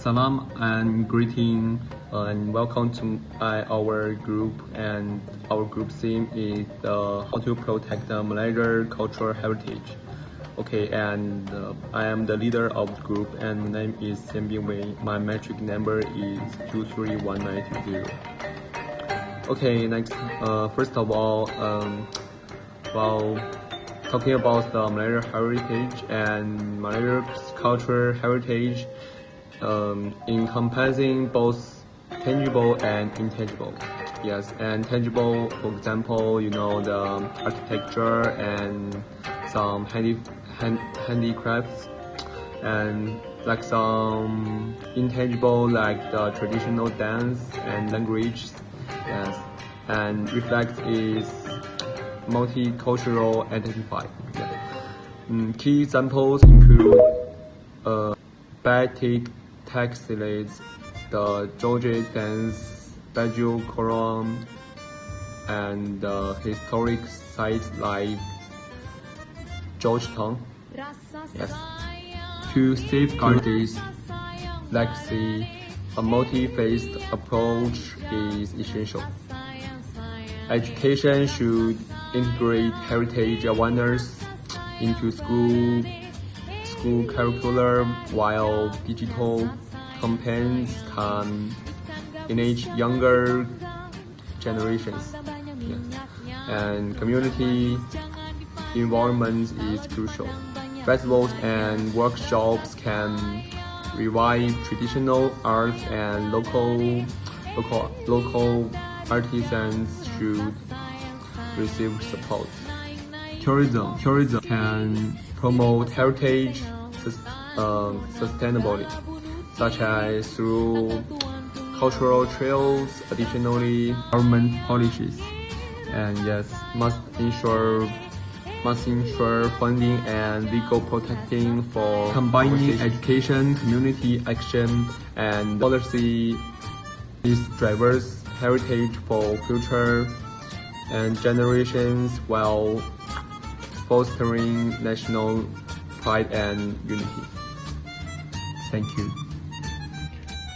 Salam and greeting and welcome to our group, and our group theme is how to protect the Malaysia cultural heritage. Okay, and I am the leader of the group, and my name is Xian Bingwei. My metric number is 231920. Okay, next, first of all, while talking about the Malaysia heritage and Malaysia's cultural heritage, encompassing both tangible and intangible. Yes, and tangible, for example, the architecture and some handicrafts, and like some intangible, like the traditional dance and language. Yes, and reflect is multicultural identify. Yeah. Key examples include batik textiles, the Georgian dance, Bajau Koran, and historic sites like Georgetown. Yes. To safeguard this legacy, a multi-phased approach is essential. Education should integrate heritage awareness into school curriculum, while digital campaigns can engage younger generations. Yes. And community involvement is crucial. Festivals and workshops can revive traditional arts, and local artisans should receive support. Tourism can promote heritage sustainably, such as through cultural trails. Additionally, government policies and must ensure funding and legal protecting for combining education, community action, and policy is drivers heritage for future and generations, while fostering national pride and unity. Thank you.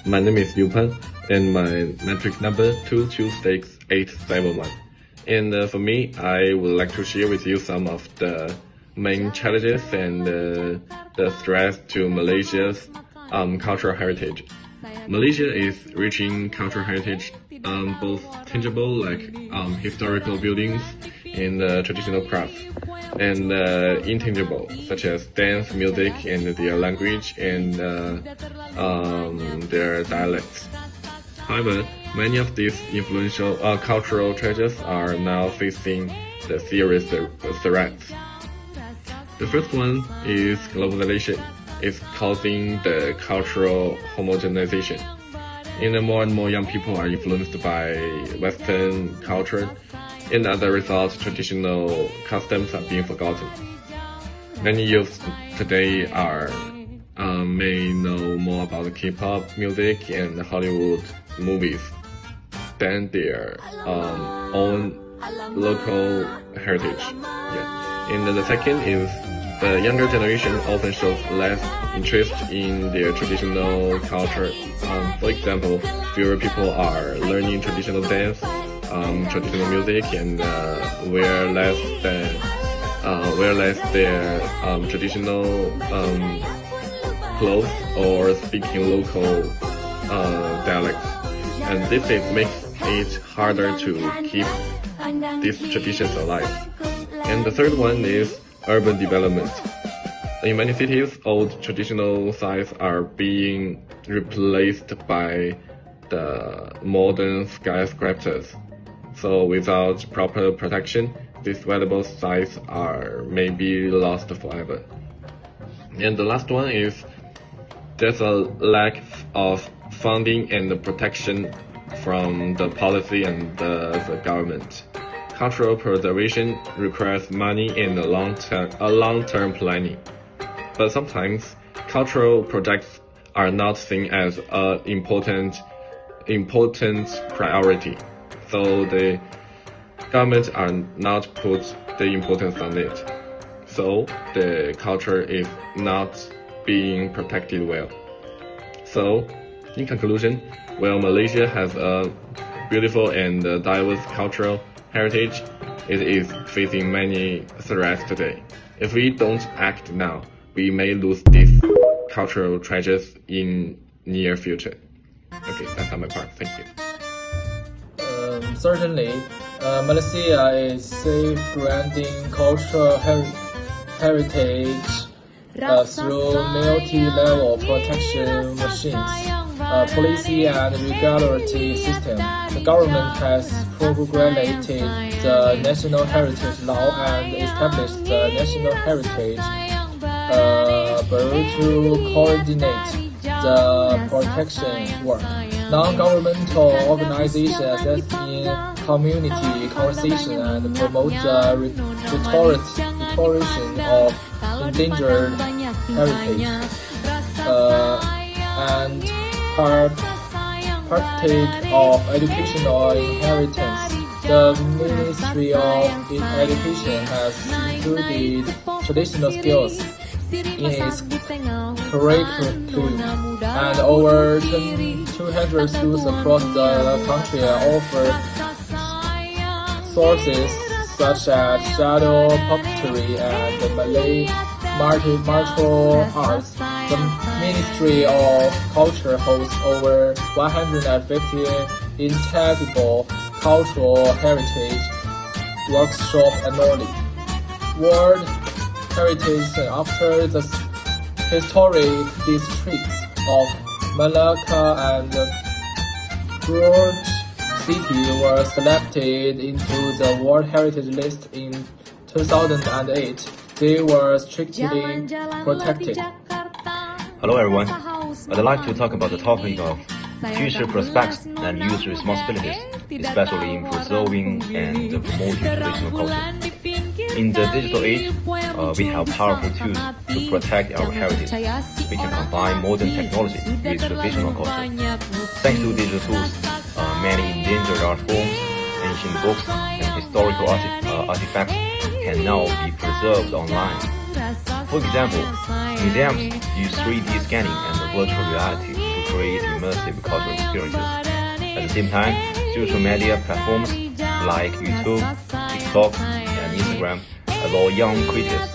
My name is Liu Pan, and my metric number 226871. And for me, I would like to share with you some of the main challenges and the threats to Malaysia's cultural heritage. Malaysia is rich in cultural heritage, both tangible like historical buildings and traditional crafts, and intangible such as dance, music, and their language and their dialects. However, many of these influential cultural treasures are now facing the serious threats. The first one is globalization. It's causing the cultural homogenization. And more young people are influenced by Western culture, and as a result, traditional customs are being forgotten. Many youths today may know more about K-pop music and Hollywood movies than their own local heritage. Yeah. And the second is the younger generation often shows less interest in their traditional culture. For example, fewer people are learning traditional dance, traditional music, and wear less their traditional clothes or speaking local dialects. And this makes it harder to keep these traditions alive. And the third one is urban development. In many cities, old traditional sites are being replaced by the modern skyscrapers. So without proper protection, these valuable sites may be lost forever. And the last one is there's a lack of funding and protection from the policy and the government. Cultural preservation requires money and long-term planning. But sometimes cultural projects are not seen as an important priority. So the government are not put the importance on it. So the culture is not being protected well. So, in conclusion, while Malaysia has a beautiful and diverse cultural heritage, it is facing many threats today. If we don't act now, we may lose these cultural treasures in near future. Okay, that's on my part. Thank you. Certainly, Malaysia is safeguarding cultural heritage through multi-level protection machines, policy and regulatory system. The government has promulgated the National Heritage Law and established the National Heritage Bureau to coordinate the protection work. Non-governmental organizations assist in community conversation and promote the restoration of endangered heritage and partake of educational inheritance. The Ministry of Education has included traditional skills in its curriculum, and over 200 schools across the country offer sources such as shadow puppetry and Malay martial arts. The Ministry of Culture hosts over 150 intangible cultural heritage workshops annually. World Heritage after the historic districts of Malacca and Gorge City were selected into the World Heritage List in 2008. They were strictly protected. Hello everyone, I'd like to talk about the topic of future prospects and youth responsibilities, especially in preserving and promoting traditional culture. In the digital age, we have powerful tools to protect our heritage. We can combine modern technology with traditional culture. Thanks to digital tools, many endangered art forms, ancient books, and historical artifacts can now be preserved online. For example, museums use 3D scanning and virtual reality to create immersive cultural experiences. At the same time, social media platforms like YouTube, TikTok, and Instagram allow young creators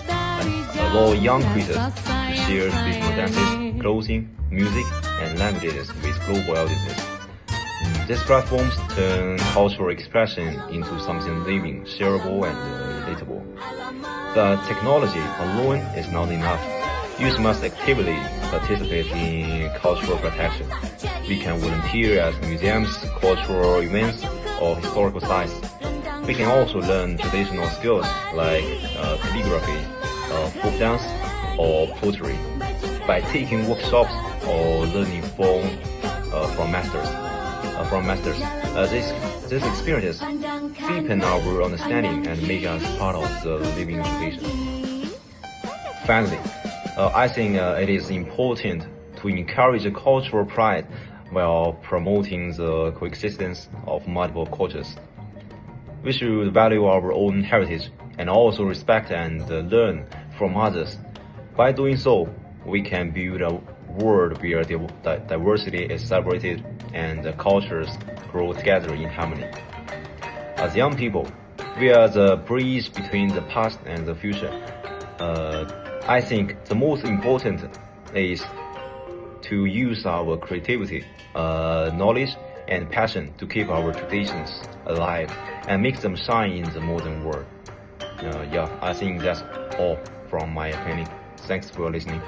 to share traditional dances, clothing, music, and languages with global audiences. These platforms turn cultural expression into something living, shareable, and relatable. But technology alone is not enough. Youth must actively participate in cultural protection. We can volunteer at museums, cultural events, or historical sites. We can also learn traditional skills like calligraphy, folk dance, or pottery by taking workshops or learning from masters. These experiences deepen our understanding and make us part of the living tradition. Finally, I think it is important to encourage cultural pride while promoting the coexistence of multiple cultures. We should value our own heritage and also respect and learn from others. By doing so, we can build a world where diversity is celebrated and the cultures grow together in harmony. As young people, we are the bridge between the past and the future. I think the most important is to use our creativity, knowledge, and passion to keep our traditions alive and make them shine in the modern world. I think that's all from my opinion. Thanks for listening.